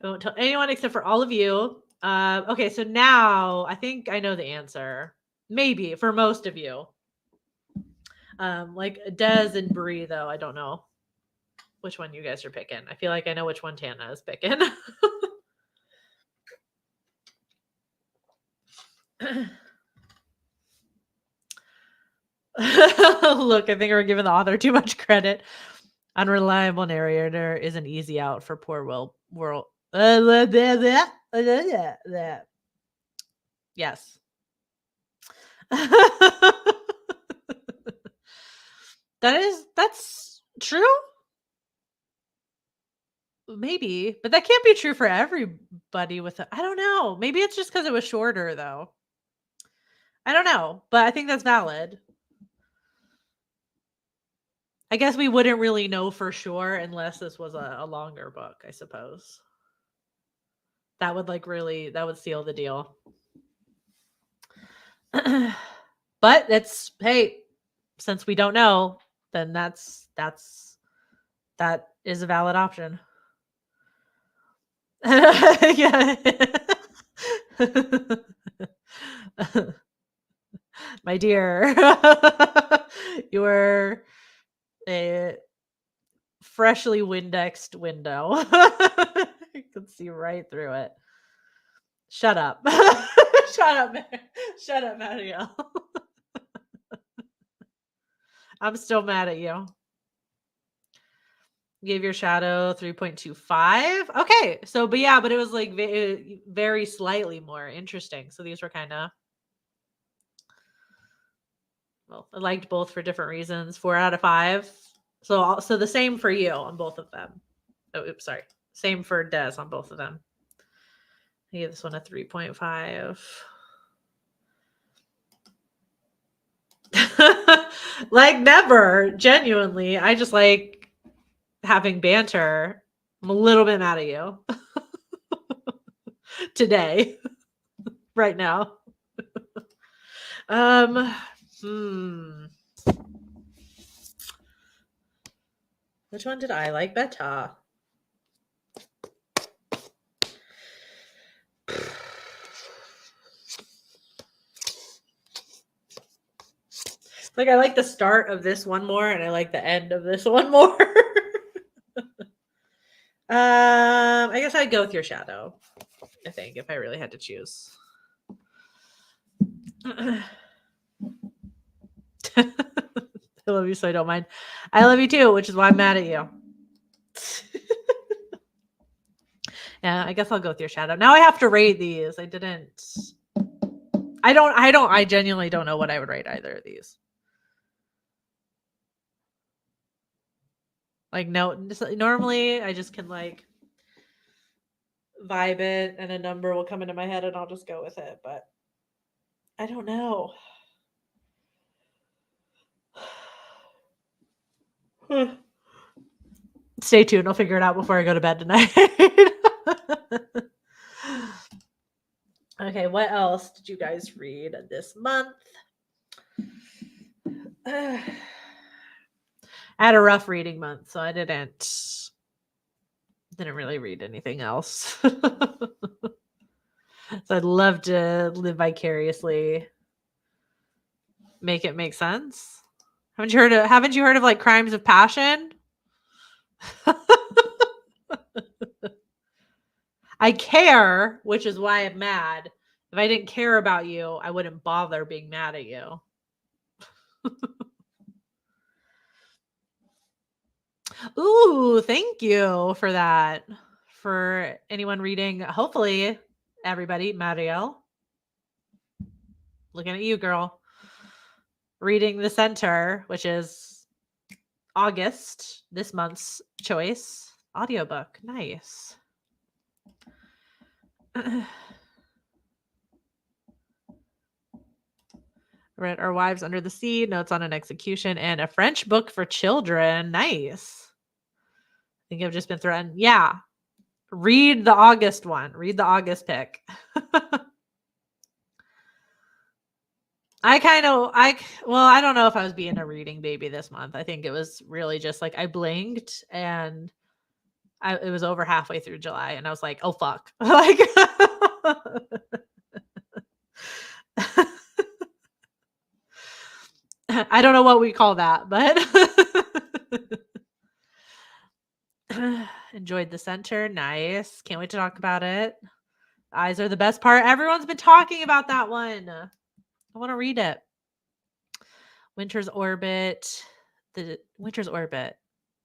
I won't tell anyone except for all of you. Okay, so now I think I know the answer. Maybe for most of you. Like Des and Bree, though, I don't know which one you guys are picking. I feel like I know which one Tana is picking. Look, I think we're giving the author too much credit. Unreliable narrator is an easy out for poor world. Yes. That's true. Maybe, but that can't be true for everybody with it. I don't know. Maybe it's just because it was shorter, though. I don't know, but I think that's valid. I guess we wouldn't really know for sure unless this was a longer book, I suppose. That would that would seal the deal. But hey, since we don't know, then that is a valid option. Yeah. My dear, you are a freshly Windexed window. You can see right through it. Shut up. Shut up, Marielle. I'm still mad at you. Gave your shadow 3.25. Okay, so but it was like very slightly more interesting. So these were kind of, well, I liked both for different reasons. 4 out of 5. So the same for you on both of them. Oh, oops, sorry. Same for Des on both of them. I gave this one a 3.5. Like never, genuinely. I just like having banter. I'm a little bit mad at you today, right now. Which one did I like better? Like I like the start of this one more, and I like the end of this one more. I guess I'd go with your shadow. I think if I really had to choose. I love you, so I don't mind. I love you too, which is why I'm mad at you. Yeah, I guess I'll go with your shadow. Now I have to rate these. I genuinely don't know what I would rate either of these. Like, no, normally I just can like vibe it and a number will come into my head and I'll just go with it, but I don't know. Stay tuned. I'll figure it out before I go to bed tonight. Okay, what else did you guys read this month? I had a rough reading month, so I didn't really read anything else. So I'd love to live vicariously, make it make sense. Haven't you heard of like Crimes of Passion? I care, which is why I'm mad. If I didn't care about you, I wouldn't bother being mad at you. Ooh, thank you for that. For anyone reading, hopefully everybody, Marielle. Looking at you, girl. Reading The Center, which is August, this month's choice. Audiobook. Nice. Read Our Wives Under the Sea, Notes on an Execution, and a French book for children. Nice. I think I've just been threatened. Yeah. Read the August one. Read the August pick. I don't know if I was being a reading baby this month. I think it was really just like I blinked and it was over halfway through July and I was like, oh fuck. Like I don't know what we call that, but enjoyed The Center. Nice. Can't wait to talk about it. Eyes are the best part. Everyone's been talking about that one. I want to read it. Winter's Orbit. The Winter's Orbit.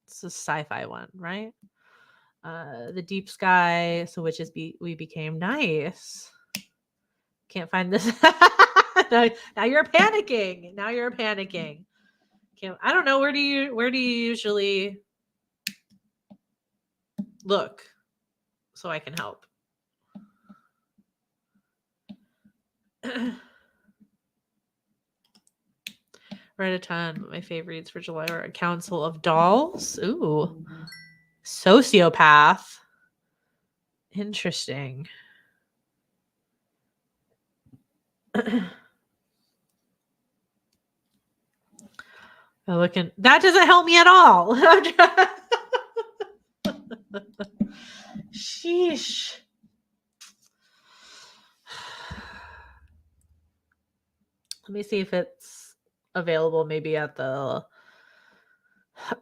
It's a sci-fi one, right? The Deep Sky. So Witches We Became. Nice. Can't find this. Now you're panicking. I don't know. Where do you usually look so I can help? Read a ton. My favorites for July were A Council of Dolls. Ooh. Sociopath. Interesting. That doesn't help me at all. Sheesh. Let me see if it's available maybe at the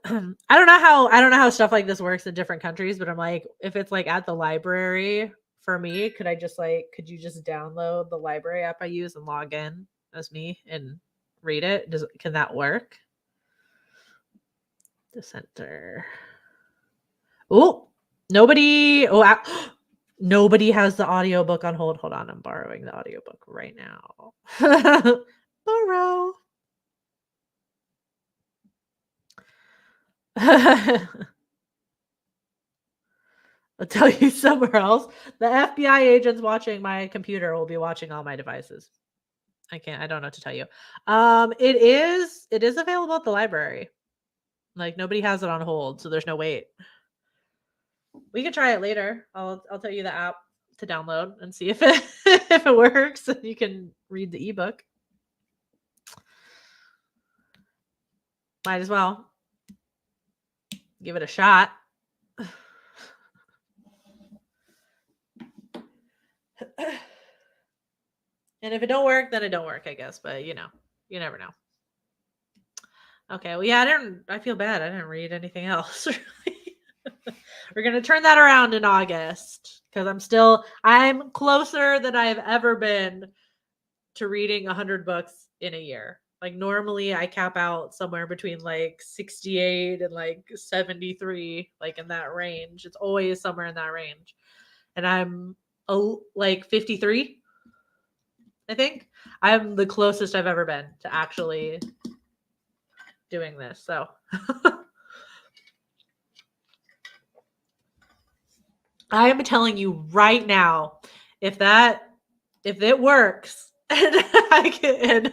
I don't know how stuff like this works in different countries, but I'm like, if it's like at the library for me, could you just download the library app I use and log in as me and read it? Can that work? The Center. Oh, nobody has the audiobook on hold. Hold on, I'm borrowing the audiobook right now. Borrow. I'll tell you somewhere else. The FBI agents watching my computer will be watching all my devices. I don't know what to tell you. It is available at the library. Like nobody has it on hold, so there's no wait. We can try it later. I'll tell you the app to download and see if it if it works. You can read the ebook. Might as well give it a shot. And if it don't work, then it don't work, I guess. But you never know. Okay, well, yeah, I feel bad. I didn't read anything else. We're gonna turn that around in August because I'm closer than I've ever been to reading 100 books in a year. Like normally I cap out somewhere between like 68 and like 73, like in that range. It's always somewhere in that range. And I'm like 53, I think. I'm the closest I've ever been to actually doing this. So I am telling you right now, if it works and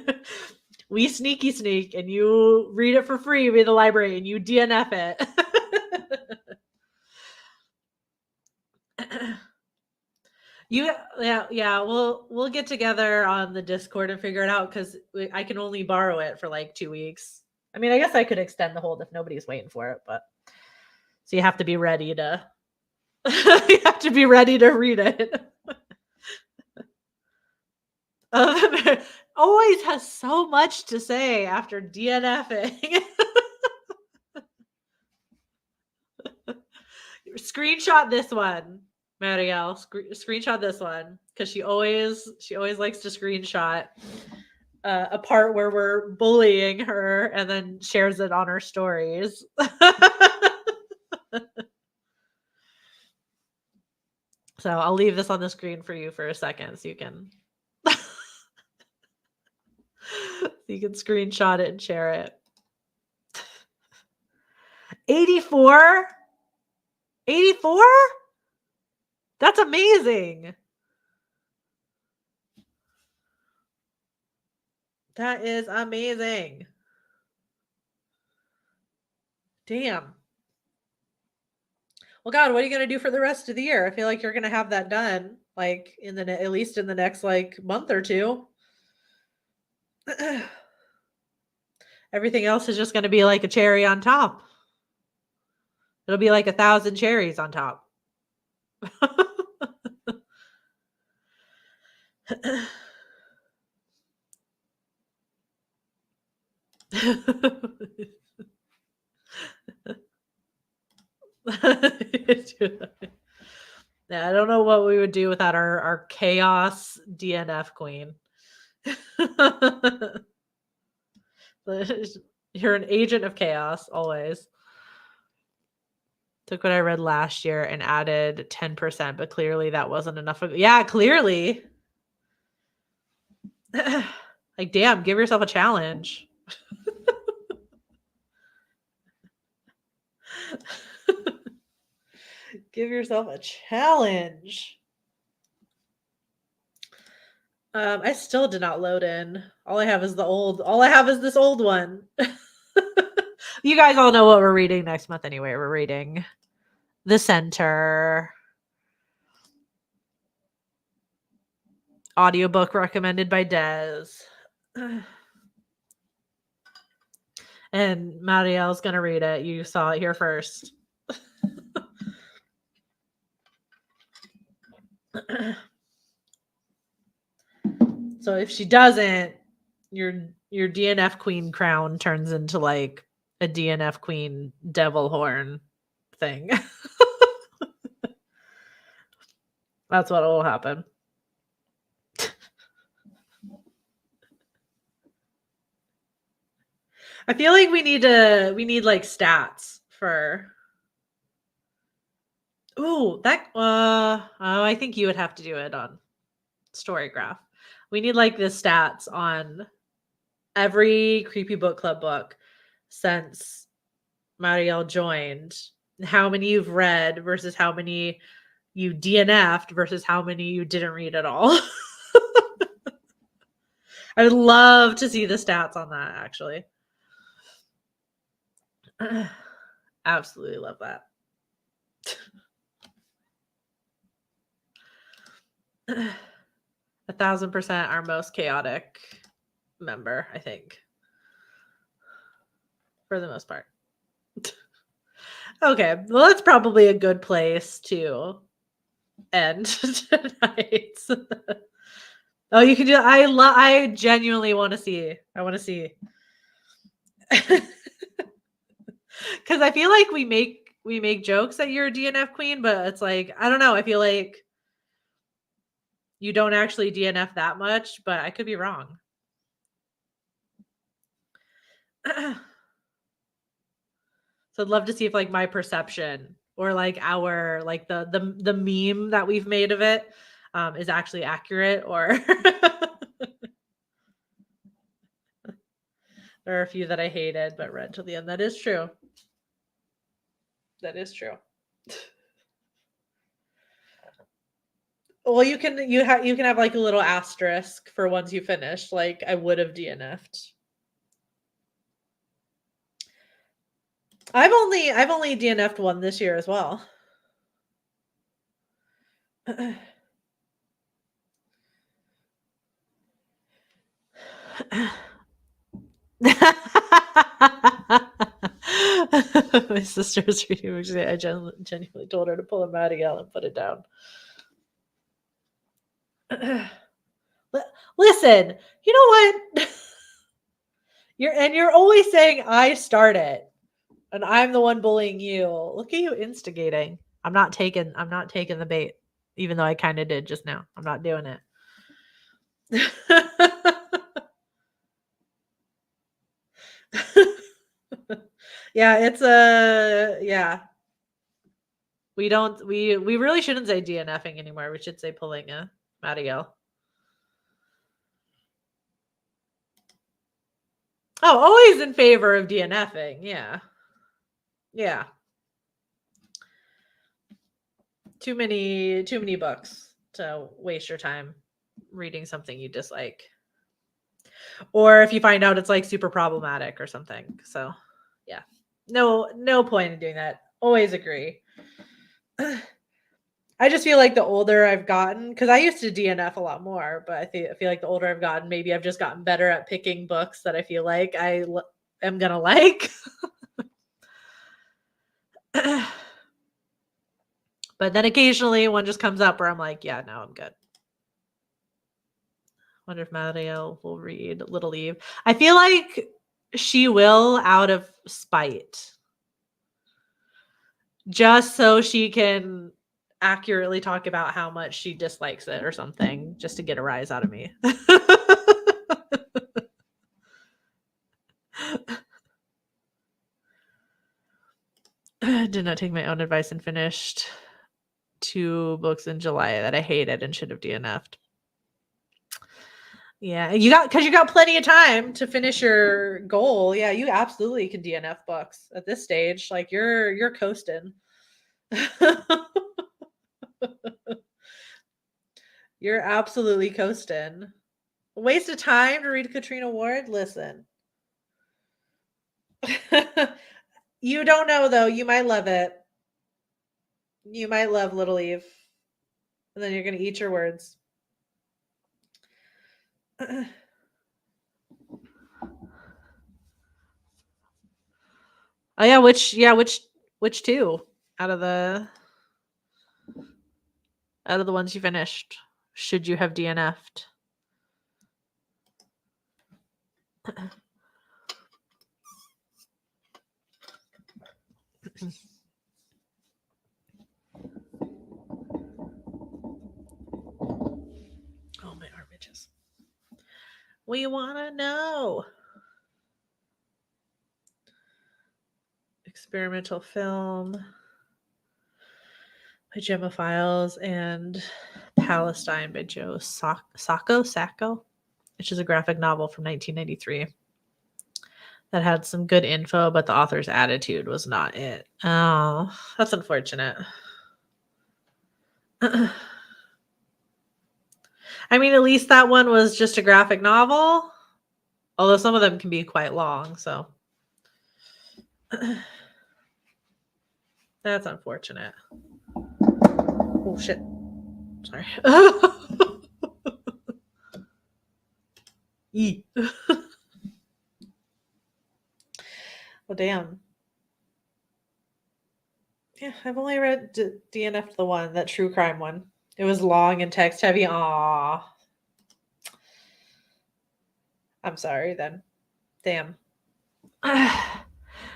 we sneaky sneak and you read it for free via the library and you DNF it. Yeah, we'll get together on the Discord and figure it out because I can only borrow it for like 2 weeks. I mean, I guess I could extend the hold if nobody's waiting for it, but so you have to be ready to you have to be ready to read it. Always has so much to say after DNFing. Screenshot this one, Marielle. Screenshot this one because she always likes to screenshot a part where we're bullying her and then shares it on her stories. So I'll leave this on the screen for you for a second so you can screenshot it and share it. 84? 84? That's amazing. That is amazing. Damn. Well, God, what are you going to do for the rest of the year? I feel like you're going to have that done, like at least in the next like month or two. Everything else is just going to be like a cherry on top. It'll be like 1,000 cherries on top. Yeah, I don't know what we would do without our chaos DNF queen. You're an agent of chaos always. Took what I read last year and added 10%, but clearly that wasn't enough. Yeah, clearly. Like, damn, give yourself a challenge. Give yourself a challenge. I still did not load in. All I have is this old one. You guys all know what we're reading next month anyway. We're reading The Center. Audiobook recommended by Des. And Marielle's going to read it. You saw it here first. So if she doesn't, your DNF queen crown turns into like a DNF queen devil horn thing. That's what will happen. I feel like we need like stats for. Ooh, that I think you would have to do it on Storygraph. We need like the stats on every Creepy Book Club book since Marielle joined. How many you've read versus how many you DNF'd versus how many you didn't read at all. I would love to see the stats on that, actually. Absolutely love that. 1,000% our most chaotic member, I think. For the most part. Okay, well, that's probably a good place to end tonight. Oh, you can do. I genuinely want to see. I want to see. Because I feel like we make jokes that you're a DNF queen, but it's like I don't know. I feel like you don't actually DNF that much, but I could be wrong. So I'd love to see if like my perception or like our like the meme that we've made of it is actually accurate or there are a few that I hated but read till the end. That is true. That is true. Well, you can have like a little asterisk for once you finish. Like I would have DNF'd. I've only DNF'd one this year as well. My sister was reading. I genuinely told her to pull a Maddie out and put it down. Listen, you know what? You're always saying I start it, and I'm the one bullying you. Look at you instigating. I'm not taking the bait, even though I kind of did just now. I'm not doing it. Yeah, it's a yeah. We don't we really shouldn't say DNFing anymore. We should say pulling a Maddie. Oh, always in favor of DNFing. Yeah. Yeah. Too many books to waste your time reading something you dislike. Or if you find out it's like super problematic or something. So, yeah. No point in doing that. Always agree. I just feel like the older I've gotten, because I used to DNF a lot more, but I feel like the older I've gotten, maybe I've just gotten better at picking books that I feel like am gonna like. But then occasionally one just comes up where I'm like, yeah, no, I'm good. Wonder if Mario will read Little Eve. I feel like she will out of spite. Just so she can accurately talk about how much she dislikes it or something, just to get a rise out of me. Did not take my own advice and finished 2 books in July that I hated and should have DNF'd. Yeah, you got plenty of time to finish your goal. Yeah, you absolutely can DNF books at this stage. Like you're coasting. You're absolutely coasting. A waste of time to read Katrina Ward? Listen. You don't know though. You might love it. You might love Little Eve. And then you're going to eat your words. Oh yeah, which two out of the ones you finished should you have DNF'd? Oh, my arm itches. We want to know. Experimental film by Gemma Files and Palestine by Joe Sacco, which is a graphic novel from 1993 that had some good info, but the author's attitude was not it. Oh, that's unfortunate. I mean, at least that one was just a graphic novel, although some of them can be quite long, so that's unfortunate. Oh shit. Sorry. Well, damn. Yeah, I've only read DNF the one, that true crime one. It was long and text heavy. Aw. I'm sorry then. Damn. I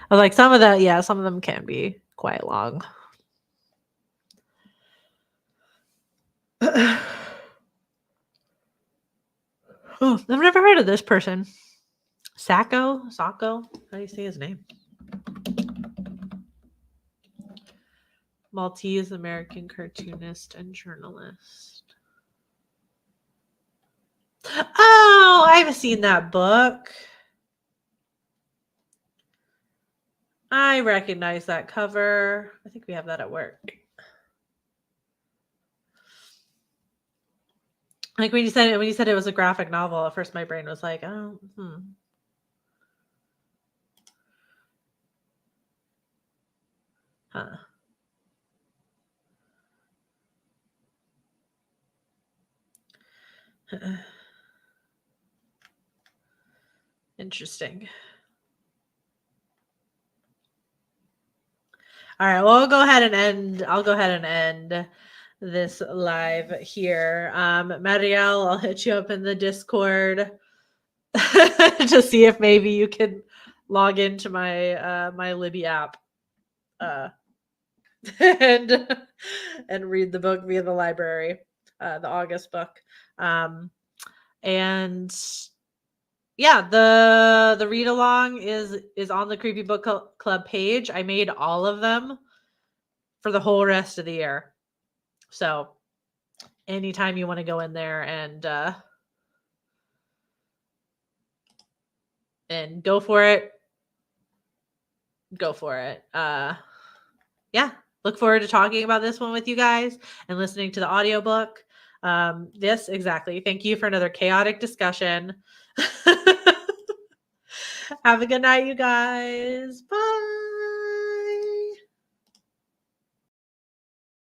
was like, some of them can be quite long. Oh, I've never heard of this person. Sacco? How do you say his name? Maltese American cartoonist and journalist. Oh, I've seen that book. I recognize that cover. I think we have that at work. Like when you said it was a graphic novel, at first my brain was like, oh, huh. Interesting. All right, well, I'll go ahead and end this live here. Marielle, I'll hit you up in the Discord to see if maybe you can log into my my Libby app and read the book via the library, the August book. And yeah, the read along is on the Creepy Book Club page. I made all of them for the whole rest of the year. So anytime you want to go in there and go for it, go for it. Yeah, look forward to talking about this one with you guys and listening to the audiobook. This exactly. Thank you for another chaotic discussion. Have a good night, you guys. Bye.